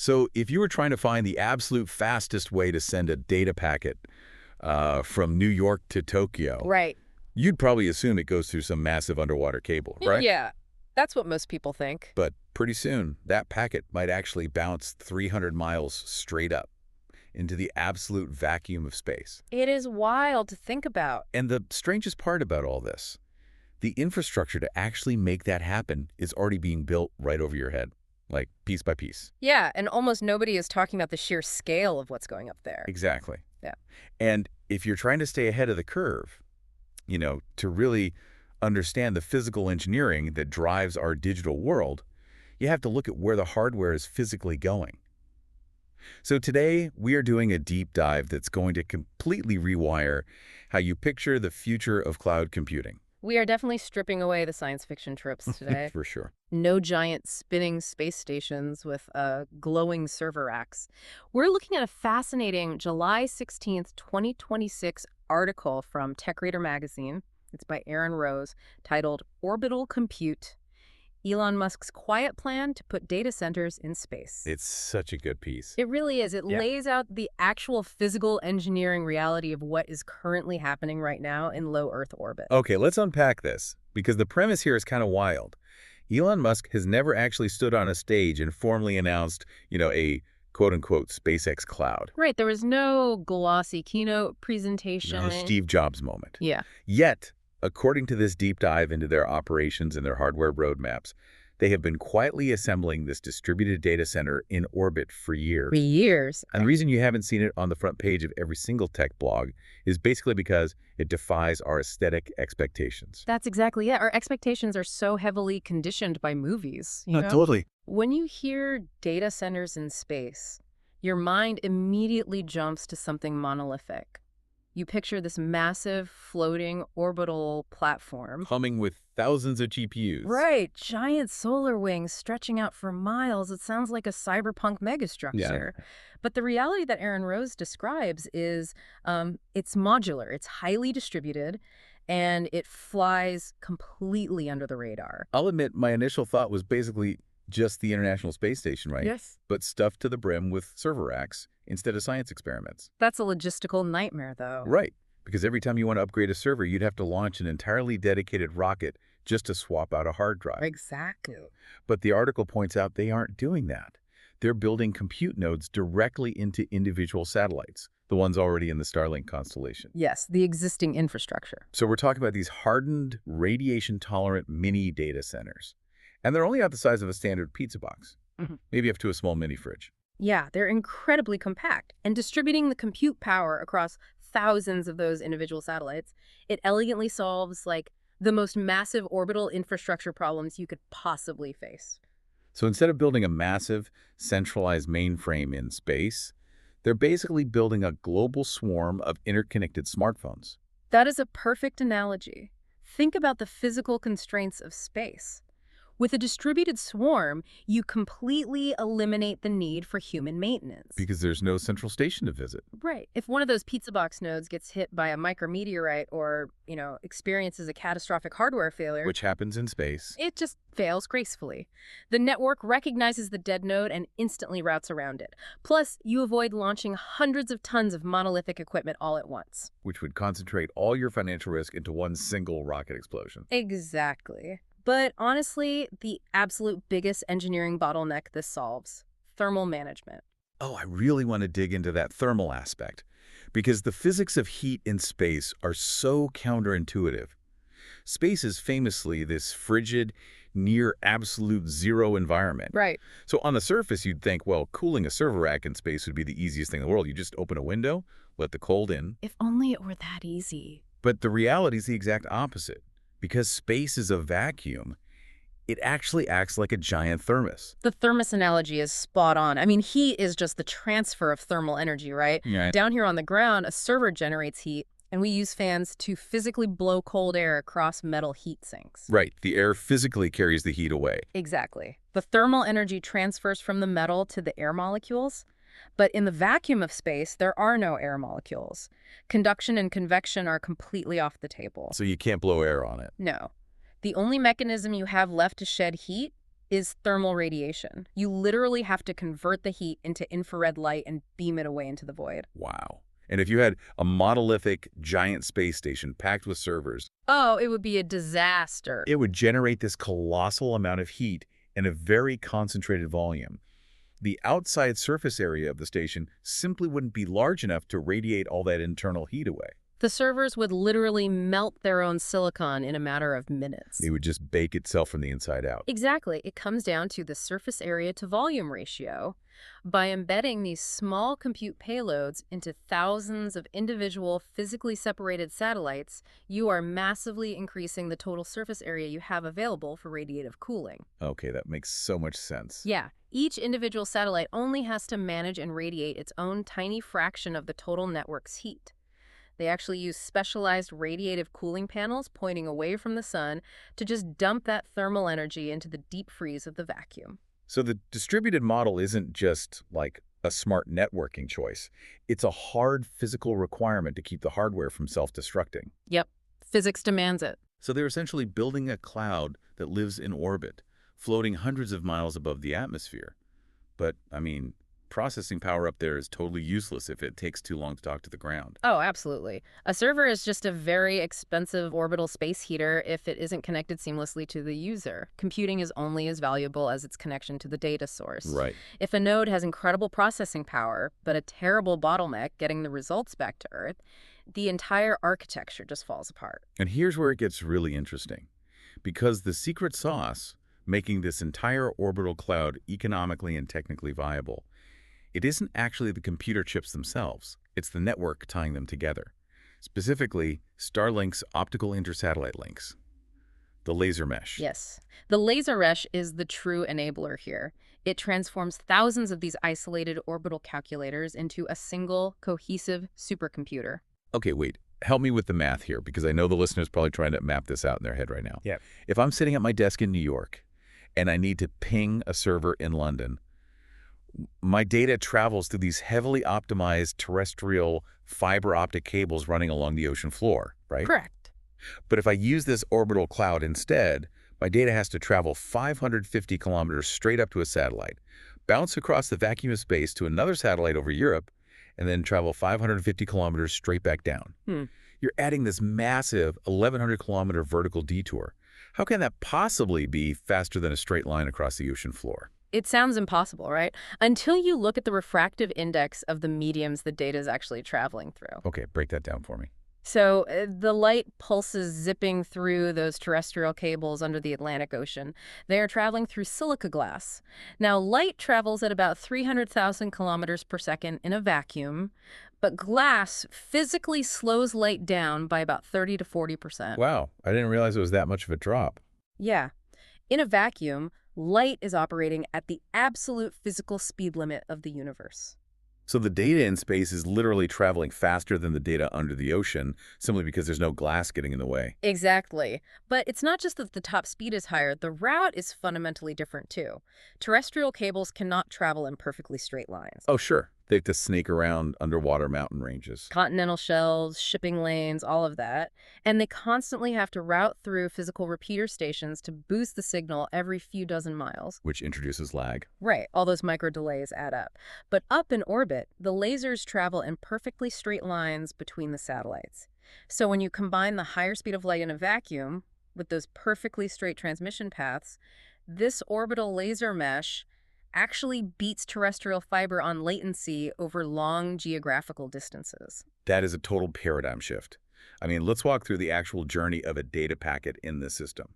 So if you were trying to find the absolute fastest way to send a data packet from New York to Tokyo, Right. you'd probably assume it goes through some massive underwater cable, right? Yeah, that's what most people think. But pretty soon, that packet might actually bounce 300 miles straight up into the absolute vacuum of space. It is wild to think about. And the strangest part about all this, the infrastructure to actually make that happen is already being built right over your head, like piece by piece. Yeah, and almost nobody is talking about the sheer scale of what's going up there. Exactly. Yeah. And if you're trying to stay ahead of the curve, to really understand the physical engineering that drives our digital world, you have to look at where the hardware is physically going. So today, we are doing a deep dive that's going to completely rewire how you picture the future of cloud computing. We are definitely stripping away the science fiction tropes today. For sure. No giant spinning space stations with glowing server racks. We're looking at a fascinating July 16th, 2026 article from Tech-Reader magazine. It's by Aaron Rose, titled Orbital Compute: Elon Musk's Quiet Plan to Put Data Centers in Space. It's such a good piece. It really is. It lays out the actual physical engineering reality of what is currently happening right now in low Earth orbit. Okay, let's unpack this, because the premise here is kind of wild. Elon Musk has never actually stood on a stage and formally announced, a quote-unquote SpaceX cloud. Right. There was no glossy keynote presentation. No Steve Jobs moment. Yeah. Yet, according to this deep dive into their operations and their hardware roadmaps, they have been quietly assembling this distributed data center in orbit for years. For years. And the reason you haven't seen it on the front page of every single tech blog is basically because it defies our aesthetic expectations. That's exactly it. Our expectations are so heavily conditioned by movies. You know? Totally. When you hear data centers in space, your mind immediately jumps to something monolithic. You picture this massive floating orbital platform. Humming with thousands of GPUs. Right. Giant solar wings stretching out for miles. It sounds like a cyberpunk megastructure. Yeah. But the reality that Aaron Rose describes is it's modular. It's highly distributed, and it flies completely under the radar. I'll admit my initial thought was basically just the International Space Station, right? Yes. But stuffed to the brim with server racks instead of science experiments. That's a logistical nightmare, though. Right. Because every time you want to upgrade a server, you'd have to launch an entirely dedicated rocket just to swap out a hard drive. Exactly. But the article points out they aren't doing that. They're building compute nodes directly into individual satellites, the ones already in the Starlink constellation. Yes, the existing infrastructure. So we're talking about these hardened, radiation-tolerant mini data centers. And they're only about the size of a standard pizza box, maybe up to a small mini fridge. Yeah, they're incredibly compact, and distributing the compute power across thousands of those individual satellites, it elegantly solves, the most massive orbital infrastructure problems you could possibly face. So instead of building a massive, centralized mainframe in space, they're basically building a global swarm of interconnected smartphones. That is a perfect analogy. Think about the physical constraints of space. With a distributed swarm, you completely eliminate the need for human maintenance. Because there's no central station to visit. Right. If one of those pizza box nodes gets hit by a micrometeorite or, experiences a catastrophic hardware failure, which happens in space, it just fails gracefully. The network recognizes the dead node and instantly routes around it. Plus, you avoid launching hundreds of tons of monolithic equipment all at once. which would concentrate all your financial risk into one single rocket explosion. Exactly. But honestly, the absolute biggest engineering bottleneck this solves: thermal management. Oh, I really want to dig into that thermal aspect, because the physics of heat in space are so counterintuitive. Space is famously this frigid, near absolute zero environment. Right. So on the surface, you'd think, well, cooling a server rack in space would be the easiest thing in the world. You just open a window, let the cold in. If only it were that easy. But the reality is the exact opposite. Because space is a vacuum, it actually acts like a giant thermos. The thermos analogy is spot on. I mean, heat is just the transfer of thermal energy, right? Yeah. Down here on the ground, a server generates heat, and we use fans to physically blow cold air across metal heat sinks. Right. The air physically carries the heat away. Exactly. The thermal energy transfers from the metal to the air molecules. But in the vacuum of space, there are no air molecules. Conduction and convection are completely off the table. So you can't blow air on it. No. The only mechanism you have left to shed heat is thermal radiation. You literally have to convert the heat into infrared light and beam it away into the void. Wow. And if you had a monolithic giant space station packed with servers, Oh, it would be a disaster. it would generate this colossal amount of heat in a very concentrated volume. The outside surface area of the station simply wouldn't be large enough to radiate all that internal heat away. The servers would literally melt their own silicon in a matter of minutes. It would just bake itself from the inside out. Exactly. It comes down to the surface area to volume ratio. By embedding these small compute payloads into thousands of individual physically separated satellites, you are massively increasing the total surface area you have available for radiative cooling. Okay, that makes so much sense. Yeah, each individual satellite only has to manage and radiate its own tiny fraction of the total network's heat. They actually use specialized radiative cooling panels pointing away from the sun to just dump that thermal energy into the deep freeze of the vacuum. So the distributed model isn't just like a smart networking choice. It's a hard physical requirement to keep the hardware from self-destructing. Yep, physics demands it. So they're essentially building a cloud that lives in orbit, floating hundreds of miles above the atmosphere. But, I mean, processing power up there is totally useless if it takes too long to talk to the ground. Oh, absolutely. A server is just a very expensive orbital space heater if it isn't connected seamlessly to the user. Computing is only as valuable as its connection to the data source. Right. If a node has incredible processing power, but a terrible bottleneck getting the results back to Earth, the entire architecture just falls apart. And here's where it gets really interesting. Because the secret sauce, making this entire orbital cloud economically and technically viable, it isn't actually the computer chips themselves. It's the network tying them together. Specifically, Starlink's optical intersatellite links. The laser mesh. Yes. The laser mesh is the true enabler here. It transforms thousands of these isolated orbital calculators into a single, cohesive supercomputer. Okay, wait. Help me with the math here, because I know the listener's probably trying to map this out in their head right now. Yeah. If I'm sitting at my desk in New York, and I need to ping a server in London, my data travels through these heavily optimized terrestrial fiber optic cables running along the ocean floor, right? Correct. But if I use this orbital cloud instead, my data has to travel 550 kilometers straight up to a satellite, bounce across the vacuum of space to another satellite over Europe, and then travel 550 kilometers straight back down. You're adding this massive 1,100-kilometer vertical detour. How can that possibly be faster than a straight line across the ocean floor? It sounds impossible, right? Until you look at the refractive index of the mediums the data is actually traveling through. Okay, break that down for me. So the light pulses zipping through those terrestrial cables under the Atlantic Ocean. They are traveling through silica glass. Now, light travels at about 300,000 kilometers per second in a vacuum, but glass physically slows light down by about 30 to 40%. Wow, I didn't realize it was that much of a drop. Yeah. In a vacuum, light is operating at the absolute physical speed limit of the universe. So the data in space is literally traveling faster than the data under the ocean, simply because there's no glass getting in the way. Exactly. But it's not just that the top speed is higher, the route is fundamentally different too. Terrestrial cables cannot travel in perfectly straight lines. Oh, sure. They have to snake around underwater mountain ranges. Continental shelves, shipping lanes, all of that. And they constantly have to route through physical repeater stations to boost the signal every few dozen miles. Which introduces lag. Right, all those micro delays add up. But up in orbit, the lasers travel in perfectly straight lines between the satellites. So when you combine the higher speed of light in a vacuum with those perfectly straight transmission paths, this orbital laser mesh actually beats terrestrial fiber on latency over long geographical distances. That is a total paradigm shift. I mean, let's walk through the actual journey of a data packet in this system.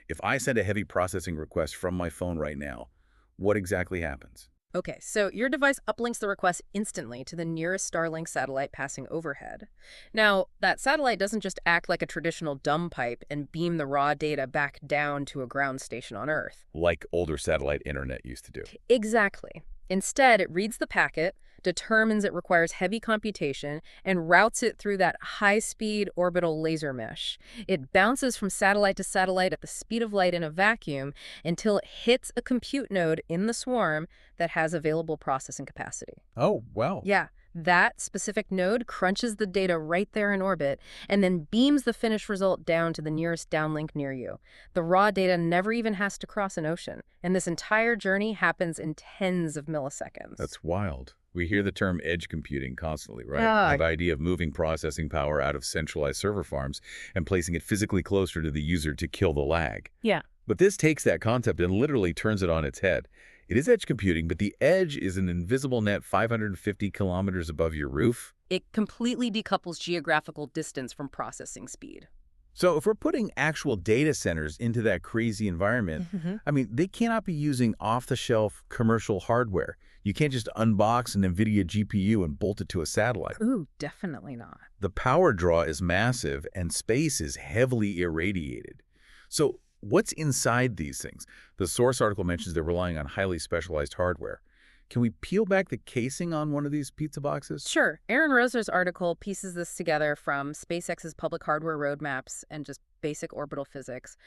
If I send a heavy processing request from my phone right now, what exactly happens? Okay, so your device uplinks the request instantly to the nearest Starlink satellite passing overhead. Now, that satellite doesn't just act like a traditional dumb pipe and beam the raw data back down to a ground station on Earth. Like older satellite internet used to do. Exactly. Instead, it reads the packet, determines it requires heavy computation, and routes it through that high-speed orbital laser mesh. It bounces from satellite to satellite at the speed of light in a vacuum until it hits a compute node in the swarm that has available processing capacity. Oh, wow. Yeah, That specific node crunches the data right there in orbit and then beams the finished result down to the nearest downlink near you. The raw data never even has to cross an ocean, and this entire journey happens in tens of milliseconds. That's wild. We hear the term edge computing constantly, right? Yeah. The idea of moving processing power out of centralized server farms and placing it physically closer to the user to kill the lag. Yeah. But this takes that concept and literally turns it on its head. It is edge computing, but the edge is an invisible net 550 kilometers above your roof. It completely decouples geographical distance from processing speed. So if we're putting actual data centers into that crazy environment, I mean, they cannot be using off-the-shelf commercial hardware. You can't just unbox an NVIDIA GPU and bolt it to a satellite. Ooh, definitely not. The power draw is massive and space is heavily irradiated. So what's inside these things? The source article mentions they're relying on highly specialized hardware. Can we peel back the casing on one of these pizza boxes? Sure. Aaron Roser's article pieces this together from SpaceX's public hardware roadmaps and just basic orbital physics.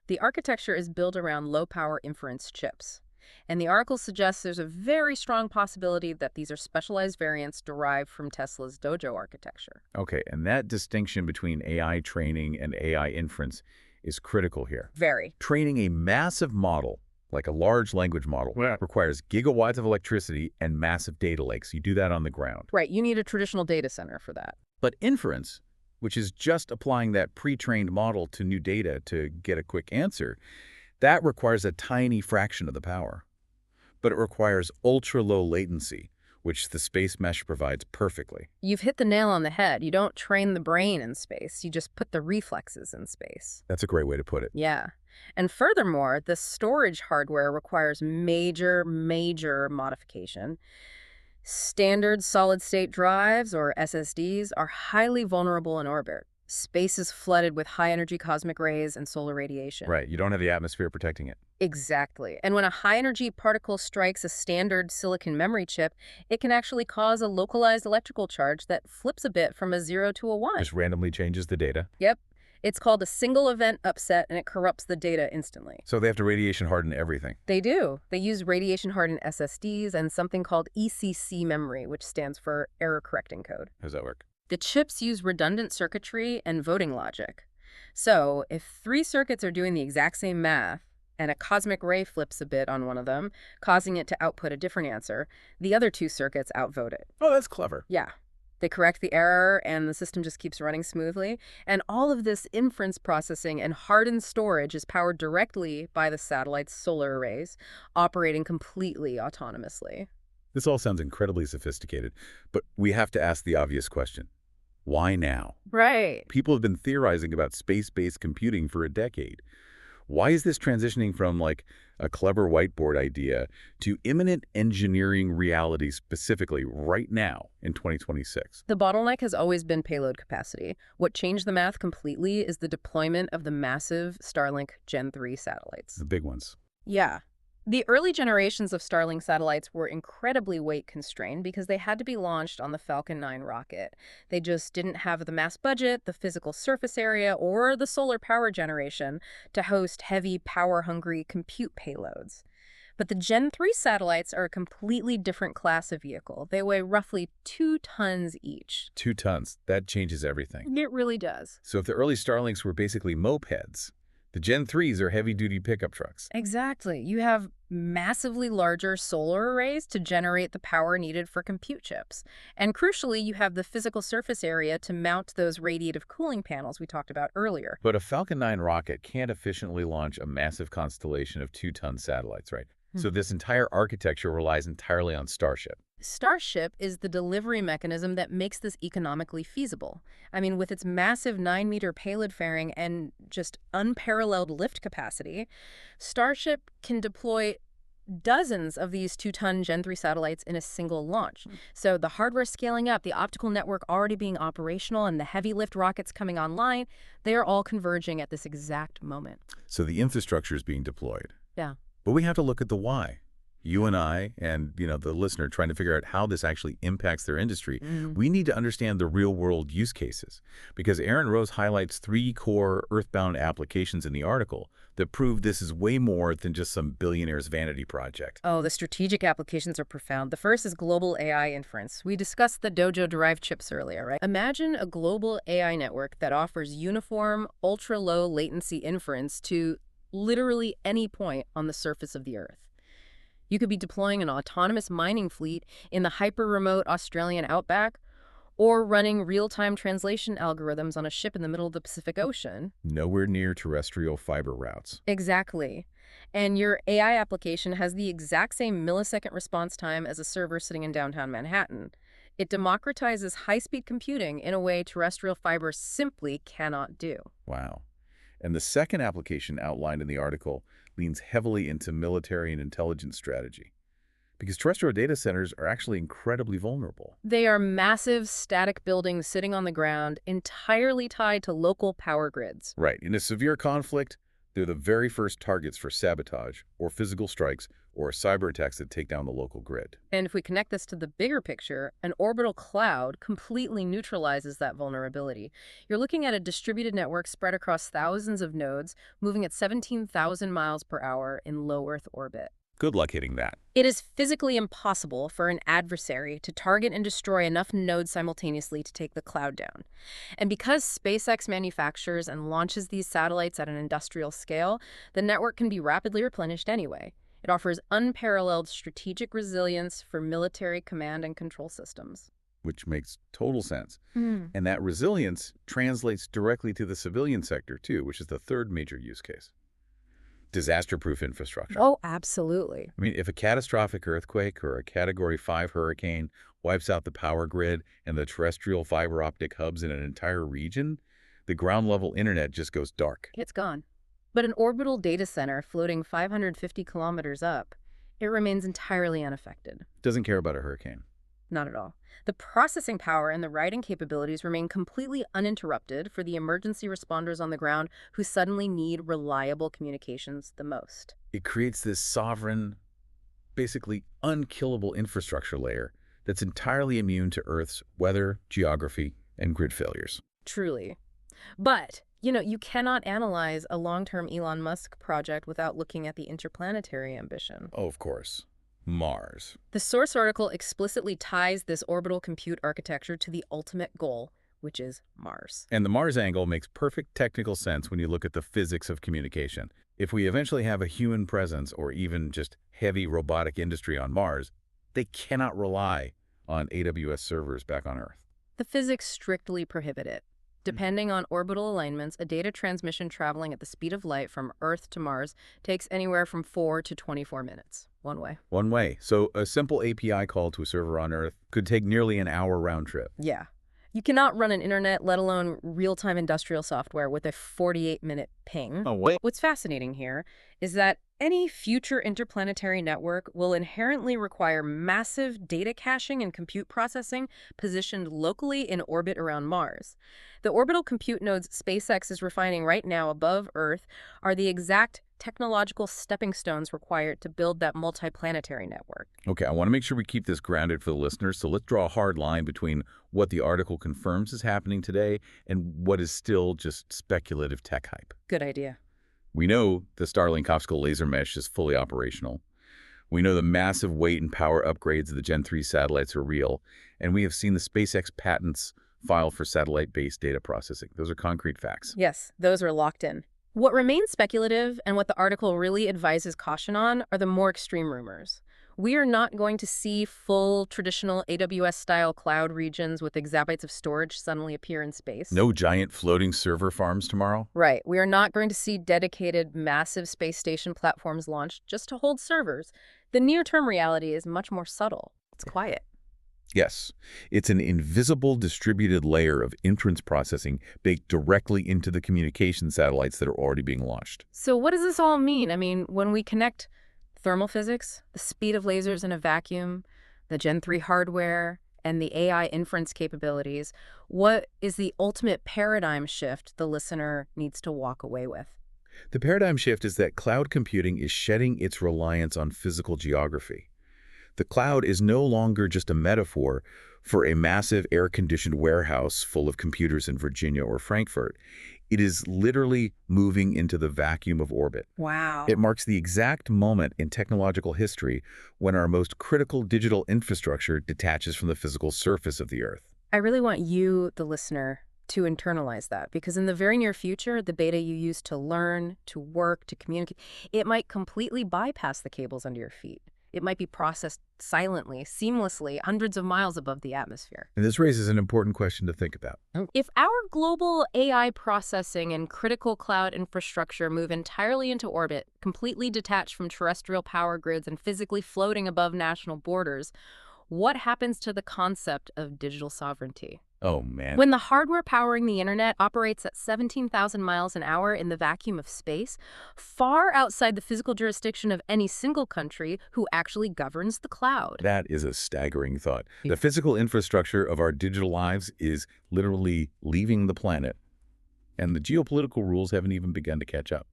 The architecture is built around low-power inference chips. And the article suggests there's a very strong possibility that these are specialized variants derived from Tesla's Dojo architecture. Okay, and that distinction between AI training and AI inference is critical here. Very. Training a massive model, like a large language model, requires gigawatts of electricity and massive data lakes. You do that on the ground. Right, you need a traditional data center for that. But inference, which is just applying that pre-trained model to new data to get a quick answer, that requires a tiny fraction of the power. But it requires ultra-low latency, which the space mesh provides perfectly. You've hit the nail on the head. You don't train the brain in space. You just put the reflexes in space. That's a great way to put it. Yeah. And furthermore, the storage hardware requires major modification. Standard solid-state drives, or SSDs, are highly vulnerable in orbit. Space is flooded with high-energy cosmic rays and solar radiation. Right, you don't have the atmosphere protecting it. Exactly. And when a high-energy particle strikes a standard silicon memory chip, it can actually cause a localized electrical charge that flips a bit from a 0 to a 1. Just randomly changes the data. Yep. It's called a single event upset, and it corrupts the data instantly. So they have to radiation harden everything. They do. They use radiation-hardened SSDs and something called ECC memory, which stands for error correcting code. How does that work? The chips use redundant circuitry and voting logic. So if 3 circuits are doing the exact same math, and a cosmic ray flips a bit on one of them, causing it to output a different answer, the other 2 circuits outvote it. Oh, that's clever. Yeah. They correct the error, and the system just keeps running smoothly. And all of this inference processing and hardened storage is powered directly by the satellite's solar arrays, operating completely autonomously. This all sounds incredibly sophisticated, but we have to ask the obvious question. Why now? Right. People have been theorizing about space-based computing for a decade. Why is this transitioning from, like, a clever whiteboard idea to imminent engineering reality specifically right now in 2026? The bottleneck has always been payload capacity. What changed the math completely is the deployment of the massive Starlink Gen 3 satellites. The big ones. Yeah. The early generations of Starlink satellites were incredibly weight-constrained because they had to be launched on the Falcon 9 rocket. They just didn't have the mass budget, the physical surface area, or the solar power generation to host heavy, power-hungry compute payloads. But the Gen 3 satellites are a completely different class of vehicle. They weigh roughly 2 tons each. 2 tons. That changes everything. It really does. So if the early Starlinks were basically mopeds, the Gen 3s are heavy-duty pickup trucks. Exactly. You have massively larger solar arrays to generate the power needed for compute chips. And crucially, you have the physical surface area to mount those radiative cooling panels we talked about earlier. But a Falcon 9 rocket can't efficiently launch a massive constellation of 2-ton satellites, right? So this entire architecture relies entirely on Starship. Starship is the delivery mechanism that makes this economically feasible. I mean, with its massive 9-meter payload fairing and just unparalleled lift capacity, Starship can deploy dozens of these 2-ton Gen 3 satellites in a single launch. So the hardware scaling up, the optical network already being operational, and the heavy lift rockets coming online, they are all converging at this exact moment. So the infrastructure is being deployed. Yeah. But we have to look at the why. You and I and, the listener trying to figure out how this actually impacts their industry, we need to understand the real-world use cases. Because Aaron Rose highlights 3 core Earthbound applications in the article that prove this is way more than just some billionaire's vanity project. Oh, the strategic applications are profound. The first is global AI inference. We discussed the Dojo-derived chips earlier, right? Imagine a global AI network that offers uniform, ultra-low latency inference to literally any point on the surface of the Earth. You could be deploying an autonomous mining fleet in the hyper-remote Australian outback, or running real-time translation algorithms on a ship in the middle of the Pacific Ocean. Nowhere near terrestrial fiber routes. Exactly. And your AI application has the exact same millisecond response time as a server sitting in downtown Manhattan. It democratizes high-speed computing in a way terrestrial fiber simply cannot do. Wow. And the second application outlined in the article leans heavily into military and intelligence strategy. Because terrestrial data centers are actually incredibly vulnerable. They are massive static buildings sitting on the ground, entirely tied to local power grids. Right. In a severe conflict, they're the very first targets for sabotage or physical strikes or cyber attacks that take down the local grid. And if we connect this to the bigger picture, an orbital cloud completely neutralizes that vulnerability. You're looking at a distributed network spread across thousands of nodes, moving at 17,000 miles per hour in low Earth orbit. Good luck hitting that. It is physically impossible for an adversary to target and destroy enough nodes simultaneously to take the cloud down. And because SpaceX manufactures and launches these satellites at an industrial scale, the network can be rapidly replenished anyway. It offers unparalleled strategic resilience for military command and control systems. Which makes total sense. And that resilience translates directly to the civilian sector, too, which is the third major use case. Disaster-proof infrastructure. Oh, absolutely. I mean, if a catastrophic earthquake or a Category 5 hurricane wipes out the power grid and the terrestrial fiber optic hubs in an entire region, the ground-level internet just goes dark. It's gone. But an orbital data center floating 550 kilometers up, it remains entirely unaffected. Doesn't care about a hurricane. Not at all. The processing power and the writing capabilities remain completely uninterrupted for the emergency responders on the ground who suddenly need reliable communications the most. It creates this sovereign, basically unkillable infrastructure layer that's entirely immune to Earth's weather, geography, and grid failures. Truly. But you cannot analyze a long-term Elon Musk project without looking at the interplanetary ambition. Oh, of course. Mars. The source article explicitly ties this orbital compute architecture to the ultimate goal, which is Mars. And the Mars angle makes perfect technical sense when you look at the physics of communication. If we eventually have a human presence or even just heavy robotic industry on Mars, they cannot rely on AWS servers back on Earth. The physics strictly prohibit it. Depending on orbital alignments, a data transmission traveling at the speed of light from Earth to Mars takes anywhere from 4 to 24 minutes, one way. One way. So a simple API call to a server on Earth could take nearly an hour round trip. Yeah. You cannot run an internet, let alone real-time industrial software with a 48-minute ping. Oh, wait. What's fascinating here is that any future interplanetary network will inherently require massive data caching and compute processing positioned locally in orbit around Mars. The orbital compute nodes SpaceX is refining right now above Earth are the exact technological stepping stones required to build that multiplanetary network. Okay, I want to make sure we keep this grounded for the listeners, so let's draw a hard line between what the article confirms is happening today and what is still just speculative tech hype. Good idea. We know the Starlink optical laser mesh is fully operational. We know the massive weight and power upgrades of the Gen 3 satellites are real, and we have seen the SpaceX patents file for satellite-based data processing. Those are concrete facts. Yes, those are locked in. What remains speculative and what the article really advises caution on are the more extreme rumors. We are not going to see full traditional AWS-style cloud regions with exabytes of storage suddenly appear in space. No giant floating server farms tomorrow? Right. We are not going to see dedicated massive space station platforms launched just to hold servers. The near-term reality is much more subtle. It's quiet. Yes, it's an invisible distributed layer of inference processing baked directly into the communication satellites that are already being launched. So what does this all mean? I mean, when we connect thermal physics, the speed of lasers in a vacuum, the Gen 3 hardware, and the AI inference capabilities, what is the ultimate paradigm shift the listener needs to walk away with? The paradigm shift is that cloud computing is shedding its reliance on physical geography. The cloud is no longer just a metaphor for a massive air-conditioned warehouse full of computers in Virginia or Frankfurt. It is literally moving into the vacuum of orbit. Wow. It marks the exact moment in technological history when our most critical digital infrastructure detaches from the physical surface of the Earth. I really want you, the listener, to internalize that, because in the very near future, the data you use to learn, to work, to communicate, it might completely bypass the cables under your feet. It might be processed silently, seamlessly, hundreds of miles above the atmosphere. And this raises an important question to think about. If our global AI processing and critical cloud infrastructure move entirely into orbit, completely detached from terrestrial power grids and physically floating above national borders, what happens to the concept of digital sovereignty? Oh, man. When the hardware powering the internet operates at 17,000 miles an hour in the vacuum of space, far outside the physical jurisdiction of any single country who actually governs the cloud. That is a staggering thought. The physical infrastructure of our digital lives is literally leaving the planet, and the geopolitical rules haven't even begun to catch up.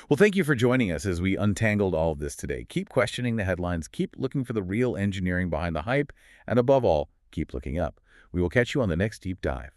Well, thank you for joining us as we untangled all of this today. Keep questioning the headlines, keep looking for the real engineering behind the hype, and above all, keep looking up. We will catch you on the next deep dive.